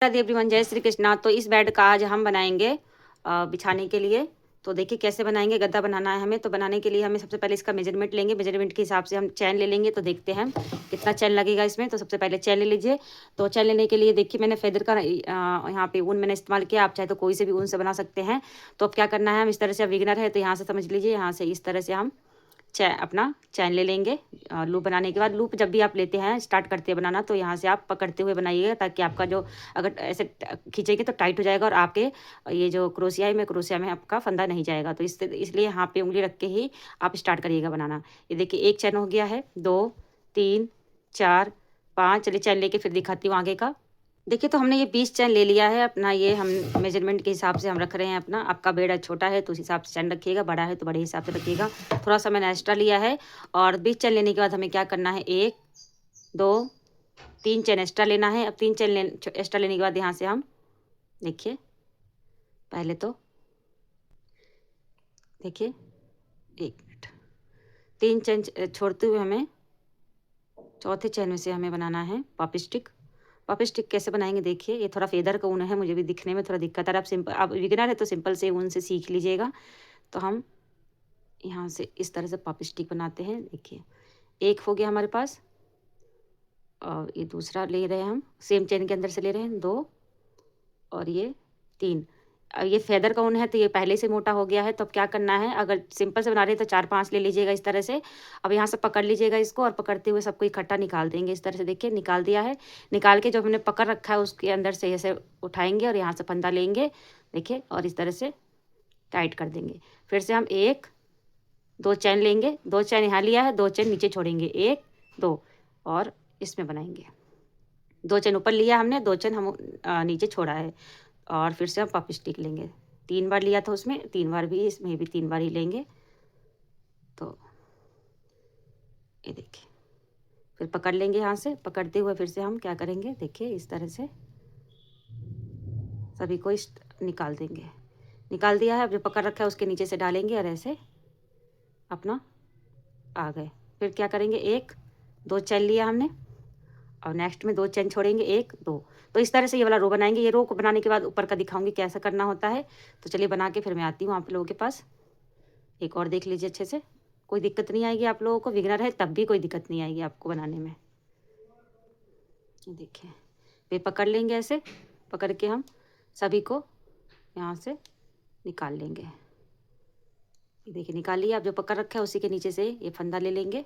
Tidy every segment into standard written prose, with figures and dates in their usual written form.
Radhe everyone, जय श्री कृष्णा। तो इस बेड का आज हम बनाएंगे बिछाने के लिए। तो देखिए कैसे बनाएंगे। गद्दा बनाना है हमें। तो बनाने के लिए हमें सबसे पहले इसका मेजरमेंट लेंगे। मेजरमेंट के हिसाब से हम चैन ले लेंगे। तो देखते हैं कितना चैन लगेगा इसमें। तो सबसे पहले चैन ले लीजिए। तो चैन लेने के लिए देखिए मैंने फेदर का यहाँ पे ऊन मैंने इस्तेमाल किया। आप चाहे तो कोई से भी ऊन से बना सकते हैं। तो अब क्या करना है, हम इस तरह से विगनर है तो यहाँ से समझ लीजिए, यहाँ से इस तरह से हम अपना चैन ले लेंगे। लूप बनाने के बाद, लूप जब भी आप लेते हैं स्टार्ट करते हैं बनाना, तो यहाँ से आप पकड़ते हुए बनाइएगा, ताकि आपका जो अगर ऐसे खींचेंगे तो टाइट हो जाएगा और आपके ये जो क्रोशिया में आपका फंदा नहीं जाएगा। तो इसलिए यहाँ पे उंगली रख के ही आप स्टार्ट करिएगा बनाना। ये देखिए एक चैन हो गया है, 2 3 4 5। चलिए चैन लेके फिर दिखाती हूँ आगे का। देखिए तो हमने ये 20 चैन ले लिया है अपना। ये हम मेजरमेंट के हिसाब से हम रख रहे हैं अपना। आपका बेड छोटा है तो उस हिसाब से चैन रखिएगा, बड़ा है तो बड़े हिसाब से रखिएगा। थोड़ा सा मैंने एक्स्ट्रा लिया है। और 20 चैन लेने के बाद हमें क्या करना है, 1 2 3 चैन एक्स्ट्रा लेना है। अब 3 चैन एक्स्ट्रा लेने के बाद यहाँ से हम देखिए, पहले तो देखिए 1 मिनट, 3 चैन छोड़ते हुए हमें चौथे चैन में से हमें बनाना है पॉप स्टिक। पॉप स्टिक कैसे बनाएंगे देखिए। ये थोड़ा फेदर का ऊन है, मुझे भी दिखने में थोड़ा दिक्कत आ रहा है। आप बिगिनर है तो सिंपल से ऊन से सीख लीजिएगा। तो हम यहाँ से इस तरह से पॉप स्टिक बनाते हैं। देखिए एक हो गया हमारे पास, और ये दूसरा ले रहे हैं हम, सेम चेन के अंदर से ले रहे हैं 2, और ये 3। ये फेदर का ऊन है तो ये पहले से मोटा हो गया है। तो अब क्या करना है, अगर सिंपल से बना रहे हैं तो 4-5 ले लीजिएगा इस तरह से। अब यहाँ से पकड़ लीजिएगा इसको, और पकड़ते हुए सबको इकट्ठा निकाल देंगे इस तरह से। देखिए निकाल दिया है। निकाल के जो हमने पकड़ रखा है उसके अंदर से ऐसे उठाएंगे और यहाँ से फंदा लेंगे, देखिए, और इस तरह से टाइट कर देंगे। फिर से हम 1 2 चैन लेंगे, 2 चैन यहाँ लिया है, 2 चैन नीचे छोड़ेंगे, 1 2, और इसमें बनाएंगे। 2 चैन ऊपर लिया हमने, 2 चैन हम नीचे छोड़ा है, और फिर से हम पॉप स्टिक लेंगे। 3 बार लिया था उसमें, 3 बार भी इसमें भी 3 बार ही लेंगे। तो ये देखिए, फिर पकड़ लेंगे यहाँ से। पकड़ते हुए फिर से हम क्या करेंगे, देखिए इस तरह से सभी को निकाल देंगे। निकाल दिया है। अब जो पकड़ रखा है उसके नीचे से डालेंगे और ऐसे अपना आ गए। फिर क्या करेंगे, 1 2 चैन लिया हमने, और नेक्स्ट में 2 चैन छोड़ेंगे, 1 2। तो इस तरह से ये वाला रो बनाएंगे। ये रो को बनाने के बाद ऊपर का दिखाऊंगी कैसा करना होता है। तो चलिए बना के फिर मैं आती हूँ आप लोगों के पास। एक और देख लीजिए अच्छे से, कोई दिक्कत नहीं आएगी आप लोगों को। बिगनर है तब भी कोई दिक्कत नहीं आएगी आपको बनाने में। देखिए फिर पकड़ लेंगे ऐसे, पकड़ के हम सभी को यहाँ से निकाल लेंगे। ये देखिए निकाल लिया। अब जो पकड़ रखा है उसी के नीचे से ये फंदा ले लेंगे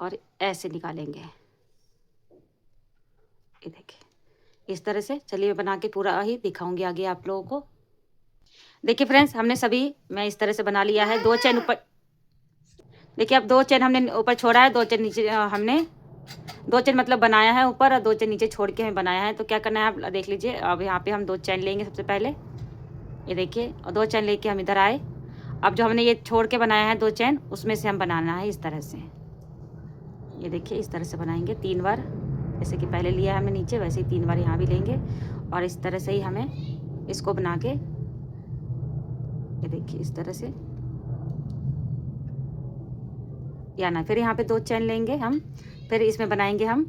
और ऐसे निकालेंगे। ये देखिए इस तरह से। चलिए बना के पूरा ही दिखाऊंगी आगे आप लोगों को। देखिए फ्रेंड्स, हमने सभी मैं इस तरह से बना लिया है। 2 चैन ऊपर, देखिए अब 2 चैन हमने ऊपर छोड़ा है, 2 चैन नीचे हमने 2 चैन मतलब बनाया है ऊपर, और 2 चैन नीचे छोड़ के हमें बनाया है। तो क्या करना है आप देख लीजिए। अब यहाँ पे हम 2 चैन लेंगे सबसे पहले, ये देखिए, और 2 चैन लेके हम इधर आए। अब जो हमने ये छोड़ के बनाया है 2 चैन, उसमें से हम बनाना है इस तरह से। ये देखिए इस तरह से बनाएंगे 3 बार। जैसे कि पहले लिया है हमने नीचे, वैसे ही 3 बार यहाँ भी लेंगे, और इस तरह से ही हमें इसको बना के, ये देखिए इस तरह से या ना। फिर यहाँ पे 2 चैन लेंगे हम, फिर इसमें बनाएंगे हम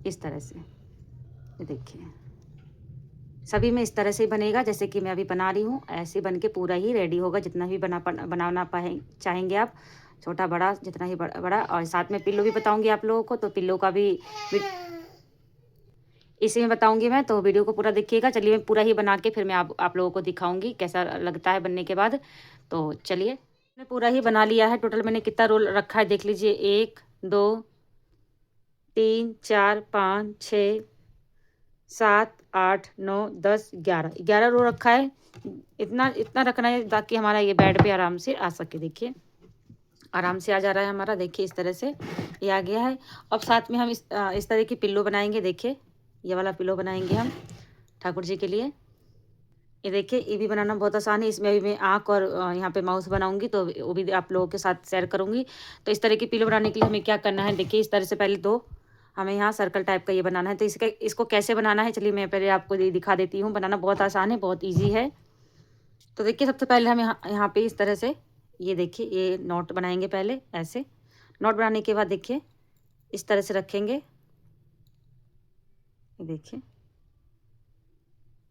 इस तरह से। ये देखिए सभी में इस तरह से ही बनेगा जैसे कि मैं अभी बना रही हूँ। ऐसे बन के पूरा ही रेडी होगा। जितना भी बनाना चाहेंगे आप, छोटा बड़ा जितना ही बड़ा। और साथ में पिल्लो भी बताऊंगी आप लोगों को। तो पिल्लो का भी इसी में बताऊंगी मैं, तो वीडियो को पूरा देखिएगा। चलिए मैं पूरा ही बना के फिर मैं आप लोगों को दिखाऊंगी कैसा लगता है बनने के बाद। तो चलिए, मैंने पूरा ही बना लिया है। टोटल मैंने कितना रोल रखा है देख लीजिए, 1 2 3 4 5 6 7 8 9 10 11 रो रखा है। इतना इतना रखना है ताकि हमारा ये बेड पे आराम से आ सके। देखिए आराम से आ जा रहा है हमारा। देखिए इस तरह से ये आ गया है। अब साथ में हम इस तरह की पिल्लो बनाएंगे। देखिए ये वाला पिल्लो बनाएंगे हम ठाकुर जी के लिए। ये देखिए ये भी बनाना बहुत आसान है। इसमें भी मैं आँख और यहाँ पे माउस बनाऊंगी, तो वो भी आप लोगों के साथ शेयर करूंगी। तो इस तरह की पिल्लो बनाने के लिए हमें क्या करना है, देखिए इस तरह से पहले 2 हमें यहाँ सर्कल टाइप का ये बनाना है। तो इसको कैसे बनाना है, चलिए मैं पहले आपको ये दिखा देती हूँ। बनाना बहुत आसान है, बहुत ईजी है। तो देखिए सबसे पहले हम यहाँ पे इस तरह से, ये देखिए ये नोट बनाएंगे पहले ऐसे। नोट बनाने के बाद देखिए इस तरह से रखेंगे। ये देखिए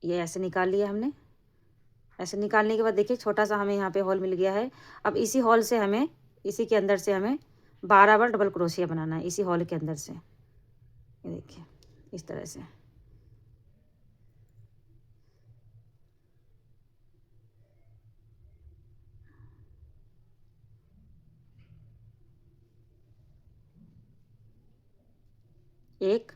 ये ऐसे निकाल लिया हमने। ऐसे निकालने के बाद देखिए छोटा सा हमें यहाँ पे हॉल मिल गया है। अब इसी हॉल से हमें, इसी के अंदर से हमें 12 बार डबल क्रोशिया बनाना है, इसी हॉल के अंदर से। ये देखिए इस तरह से। एक,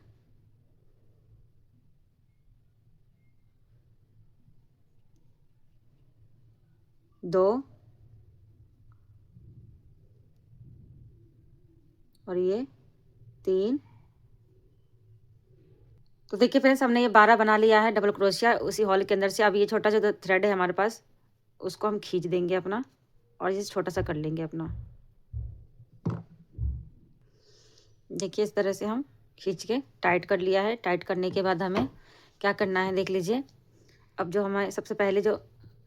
दो, और ये 3। तो देखिए फ्रेंड्स हमने ये 12 बना लिया है डबल क्रोशिया उसी हॉल के अंदर से। अब ये छोटा जो थ्रेड है हमारे पास, उसको हम खींच देंगे अपना, और इसे छोटा सा कर लेंगे अपना। देखिए इस तरह से हम खींच के टाइट कर लिया है। टाइट करने के बाद हमें क्या करना है देख लीजिए। अब जो हमारे सबसे पहले जो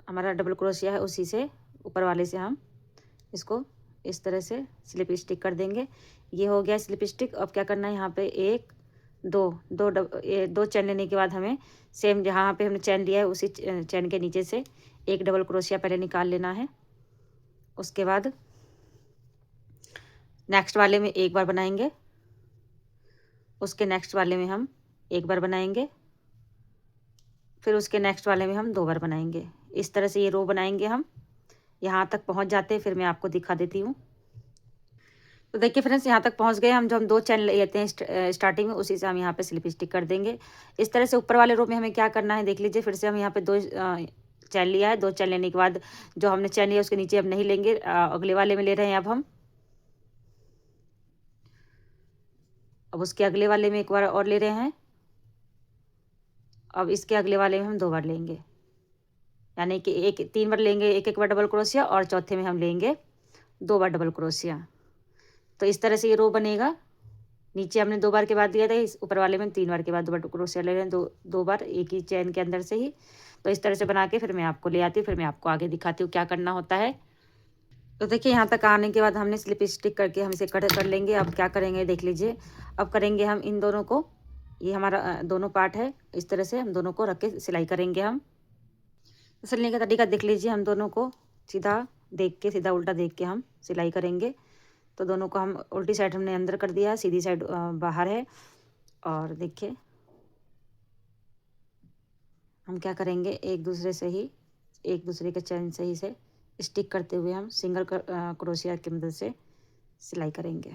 हमारा डबल क्रोशिया है उसी से ऊपर वाले से हम इसको इस तरह से स्लिप स्टिक कर देंगे। ये हो गया स्लिप स्टिक। अब क्या करना है, यहाँ पे एक, दो चैन लेने के बाद हमें सेम जहाँ पे हमने चैन लिया है उसी चैन के नीचे से एक डबल क्रोशिया पहले निकाल लेना है। उसके बाद नेक्स्ट वाले में एक बार बनाएंगे, उसके नेक्स्ट वाले में हम एक बार बनाएंगे, फिर उसके नेक्स्ट वाले में हम 2 बार बनाएंगे। इस तरह से ये रो बनाएंगे हम। यहाँ तक पहुँच जाते हैं, फिर मैं आपको दिखा देती हूँ। तो देखिए फ्रेंड्स यहाँ तक पहुँच गए हम। जो हम 2 चैन लेते हैं स्टार्टिंग में, उसी से हम यहाँ पे स्लिप स्टिक कर देंगे। इस तरह से ऊपर वाले रो में हमें क्या करना है देख लीजिए। फिर से हम यहाँ पे 2 चैन लिया है। 2 चैन लेने के बाद जो हमने चैन लिया उसके नीचे अब नहीं लेंगे, अगले वाले में ले रहे हैं अब हम। अब उसके अगले वाले में एक बार और ले रहे हैं। अब इसके अगले वाले में हम 2 बार लेंगे, यानी कि 3 बार लेंगे, एक बार डबल क्रोशिया, और चौथे में हम लेंगे 2 बार डबल क्रोशिया। तो इस तरह से ये रो बनेगा। नीचे हमने 2 बार के बाद दिया था, इस ऊपर वाले में 3 बार के बाद 2 बार क्रोशिया ले रहे हैं, दो बार एक ही चैन के अंदर से ही। तो इस तरह से बना के फिर मैं आपको ले आती हूँ, फिर मैं आपको आगे दिखाती हूँ क्या करना होता है। तो देखिए यहाँ तक आने के बाद हमने स्लिप स्टिक करके हम इसे कट कर लेंगे। अब क्या करेंगे देख लीजिए। अब करेंगे हम इन दोनों को, ये हमारा दोनों पार्ट है, इस तरह से हम दोनों को रख के सिलाई करेंगे हम। सिलने का तरीका देख लीजिए। हम दोनों को सीधा देख के, सीधा उल्टा देख के हम सिलाई करेंगे। तो दोनों को हम उल्टी साइड हमने अंदर कर दिया, सीधी साइड बाहर है। और देखिए हम क्या करेंगे, एक दूसरे के चैन से ही से स्टिक करते हुए हम सिंगल क्रोशिया की मदद से सिलाई करेंगे।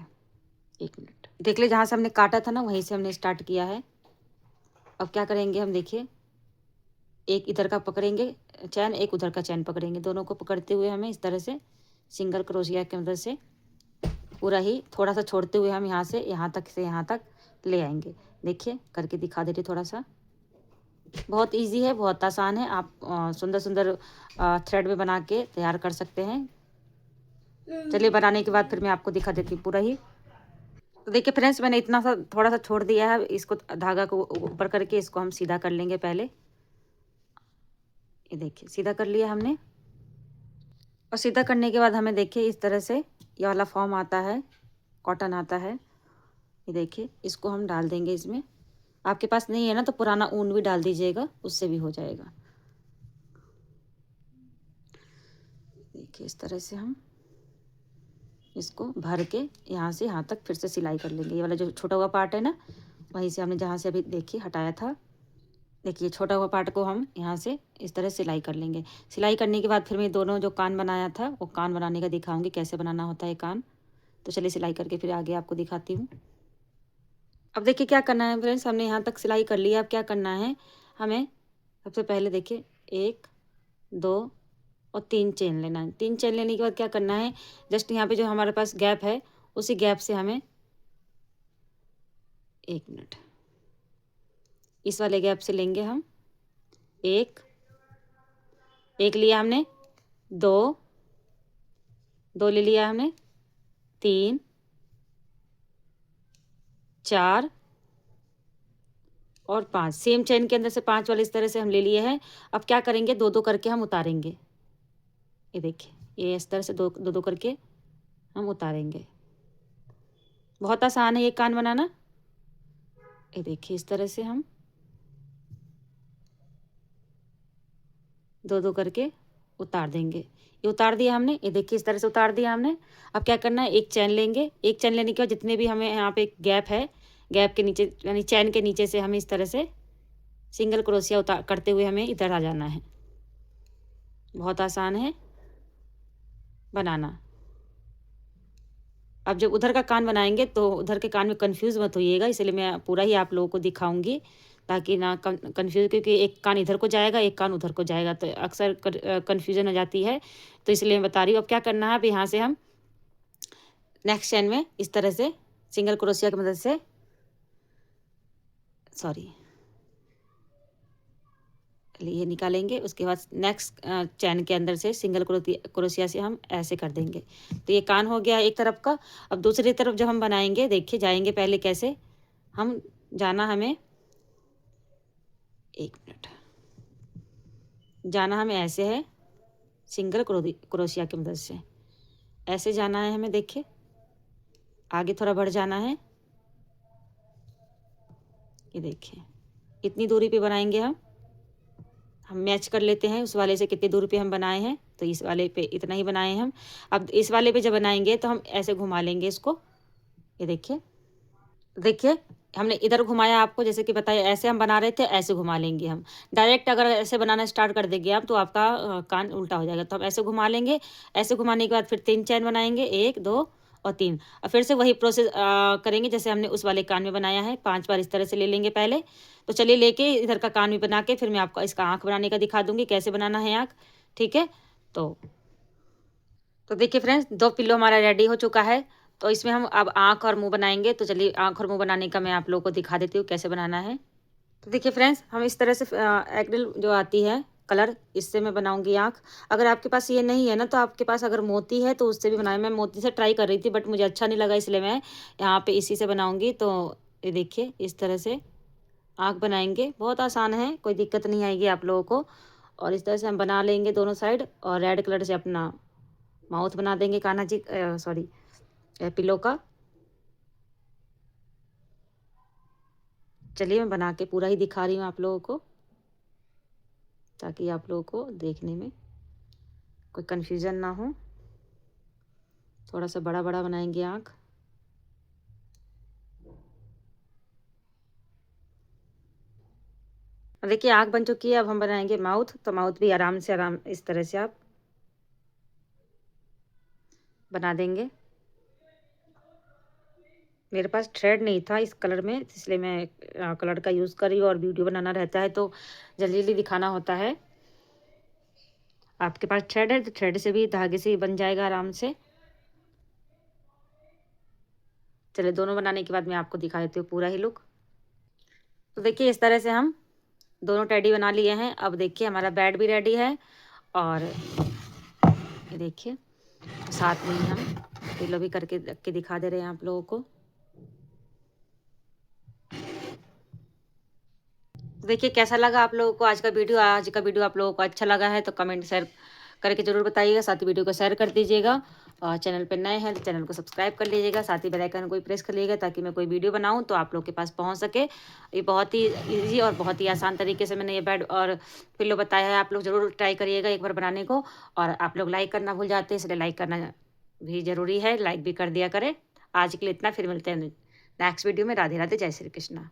1 मिनट देख ले, जहाँ से हमने काटा था ना वहीं से हमने स्टार्ट किया है। अब क्या करेंगे हम देखिए, एक इधर का पकड़ेंगे चैन, एक उधर का चैन पकड़ेंगे। दोनों को पकड़ते हुए हमें इस तरह से सिंगल क्रोशिया की मदद से पूरा ही थोड़ा सा छोड़ते हुए हम यहाँ से यहाँ तक ले आएंगे। देखिए करके दिखा देते थोड़ा सा। बहुत इजी है, बहुत आसान है। आप सुंदर सुंदर थ्रेड में बना के तैयार कर सकते हैं। चलिए बनाने के बाद फिर मैं आपको दिखा देती हूँ पूरा ही। तो देखिए फ्रेंड्स मैंने इतना सा थोड़ा सा छोड़ दिया है। इसको धागा को ऊपर करके इसको हम सीधा कर लेंगे पहले। ये देखिए सीधा कर लिया हमने। और सीधा करने के बाद हमें देखिए इस तरह से ये वाला फॉर्म आता है, कॉटन आता है। ये देखिए इसको हम डाल देंगे इसमें। आपके पास नहीं है ना तो पुराना ऊन भी डाल दीजिएगा, उससे भी हो जाएगा। देखिए इस तरह से हम इसको भर के यहाँ से यहाँ तक फिर से सिलाई कर लेंगे। ये वाला जो छोटा हुआ पार्ट है ना, वहीं से हमने जहाँ से अभी देखिए हटाया था, देखिए छोटा हुआ पार्ट को हम यहाँ से इस तरह सिलाई कर लेंगे। सिलाई करने के बाद फिर मैं दोनों जो कान बनाया था वो कान बनाने का दिखाऊंगी, कैसे बनाना होता है कान। तो चलिए सिलाई करके फिर आगे आपको दिखाती हूँ। अब देखिए क्या करना है फ्रेंड्स, हमने यहाँ तक सिलाई कर लिया। अब क्या करना है हमें, सबसे पहले देखिए 1, 2 और 3 चेन लेना है। 3 चेन लेने के बाद क्या करना है, जस्ट यहाँ पे जो हमारे पास गैप है उसी गैप से हमें 1 मिनट इस वाले गैप से लेंगे हम। एक लिया हमने, दो ले लिया हमने, 3, 4 और 5। सेम चेन के अंदर से 5 वाले इस तरह से हम ले लिए हैं। अब क्या करेंगे, 2 करके हम उतारेंगे। ये देखिए ये इस तरह से 2 करके हम उतारेंगे। बहुत आसान है ये कान बनाना। ये देखिए इस तरह से हम दो दो करके उतार देंगे। ये उतार दिया हमने, ये देखिए इस तरह से उतार दिया हमने। अब क्या करना है, एक चैन लेंगे। एक चैन लेने के बाद जितने भी हमें यहाँ पे गैप है, गैप के नीचे यानी चैन के नीचे से हमें इस तरह से सिंगल क्रोशिया उतार करते हुए हमें इधर आ जाना है। बहुत आसान है बनाना। अब जब उधर का कान बनाएंगे तो उधर के कान में कंफ्यूज मत होइएगा, इसलिए मैं पूरा ही आप लोगों को दिखाऊंगी ताकि ना कंफ्यूज, क्योंकि एक कान इधर को जाएगा, एक कान उधर को जाएगा, तो अक्सर कंफ्यूजन हो जाती है, तो इसलिए मैं बता रही हूँ। अब क्या करना है, अब यहाँ से हम नेक्स्ट चैन में इस तरह से सिंगल क्रोशिया की मदद से, सॉरी, ये निकालेंगे। उसके बाद नेक्स्ट चैन के अंदर से सिंगल क्रोशिया से हम ऐसे कर देंगे। तो ये कान हो गया एक तरफ का। अब दूसरी तरफ जब हम बनाएंगे, देखिए जाएंगे पहले कैसे हम जाना, हमें एक मिनट, जाना हमें ऐसे है सिंगल क्रोशिया की मदद से ऐसे जाना है हमें। देखिए आगे थोड़ा बढ़ जाना है, ये देखिए इतनी दूरी पे बनाएंगे हम मैच कर लेते हैं उस वाले से कितनी दूरी पे हम बनाए हैं, तो इस वाले पे इतना ही बनाए हैं हम। अब इस वाले पे जब बनाएंगे तो हम ऐसे घुमा लेंगे इसको, ये देखिए, देखिए हमने इधर घुमाया आपको जैसे कि बताया, ऐसे हम बना रहे थे, ऐसे घुमा लेंगे हम। डायरेक्ट अगर ऐसे बनाना स्टार्ट कर देंगे आप तो आपका कान उल्टा हो जाएगा, तो हम ऐसे घुमा लेंगे। ऐसे घुमाने के बाद फिर 3 चैन बनाएंगे, 1 2 और 3, और फिर से वही प्रोसेस करेंगे जैसे हमने उस वाले कान में बनाया है। 5 बार इस तरह से ले लेंगे पहले। तो चलिए लेके इधर का कान भी बना के फिर मैं आपको इसका आँख बनाने का दिखा दूंगी कैसे बनाना है आँख, ठीक है। तो देखिए फ्रेंड्स, 2 पिल्लो हमारा रेडी हो चुका है। तो इसमें हम अब आँख और मुँह बनाएंगे। तो चलिए आँख और मुँह बनाने का मैं आप लोगों को दिखा देती हूँ कैसे बनाना है। तो देखिए फ्रेंड्स, हम इस तरह से एक्रिल जो आती है कलर, इससे मैं बनाऊंगी आँख। अगर आपके पास ये नहीं है ना, तो आपके पास अगर मोती है तो उससे भी बनाए। मैं मोती से ट्राई कर रही थी बट मुझे अच्छा नहीं लगा, इसलिए मैं यहाँ पे इसी से बनाऊंगी। तो ये देखिए इस तरह से आँख बनाएंगे, बहुत आसान है, कोई दिक्कत नहीं आएगी आप लोगों को। और इस तरह से हम बना लेंगे दोनों साइड, और रेड कलर से अपना माउथ बना देंगे कान्हा जी, सॉरी, पिलो का। चलिए मैं बना के पूरा ही दिखा रही हूँ आप लोगों को, ताकि आप लोगों को देखने में कोई कन्फ्यूज़न ना हो। थोड़ा सा बड़ा बड़ा बनाएंगे आँख। देखिए आँख बन चुकी है, अब हम बनाएंगे माउथ। तो माउथ भी आराम से इस तरह से आप बना देंगे। मेरे पास थ्रेड नहीं था इस कलर में, इसलिए मैं कलर का यूज़ कर रही हूँ, और वीडियो बनाना रहता है तो जल्दी जल्दी दिखाना होता है। आपके पास थ्रेड है तो थ्रेड से भी, धागे से ही बन जाएगा आराम से। चलिए दोनों बनाने के बाद मैं आपको दिखा देती हूँ पूरा ही लुक। तो देखिए इस तरह से हम दोनों टेडी बना लिए हैं। अब देखिए हमारा बेड भी रेडी है, और ये देखिए साथ में ही हम पिलो भी करके रख के दिखा दे रहे हैं आप लोगों को। देखिए कैसा लगा आप लोगों को आज का वीडियो। आज का वीडियो आप लोगों को अच्छा लगा है तो कमेंट शेयर करके ज़रूर बताइएगा। साथ ही वीडियो को शेयर कर दीजिएगा, और चैनल पर नए हैं तो चैनल को सब्सक्राइब कर लीजिएगा। साथ ही बेल आइकन को भी प्रेस कर लीजिएगा ताकि मैं कोई वीडियो बनाऊं तो आप लोग के पास पहुंच सके। ये बहुत ही ईजी और बहुत ही आसान तरीके से मैंने ये बेड और पिल्लो बताया है, आप लोग ज़रूर ट्राई करिएगा एक बार बनाने को। और आप लोग लाइक करना भूल जाते हैं, इसलिए लाइक करना भी ज़रूरी है, लाइक भी कर दिया करें। आज के लिए इतना, फिर मिलते हैं नेक्स्ट वीडियो में। राधे राधे, जय श्री कृष्णा।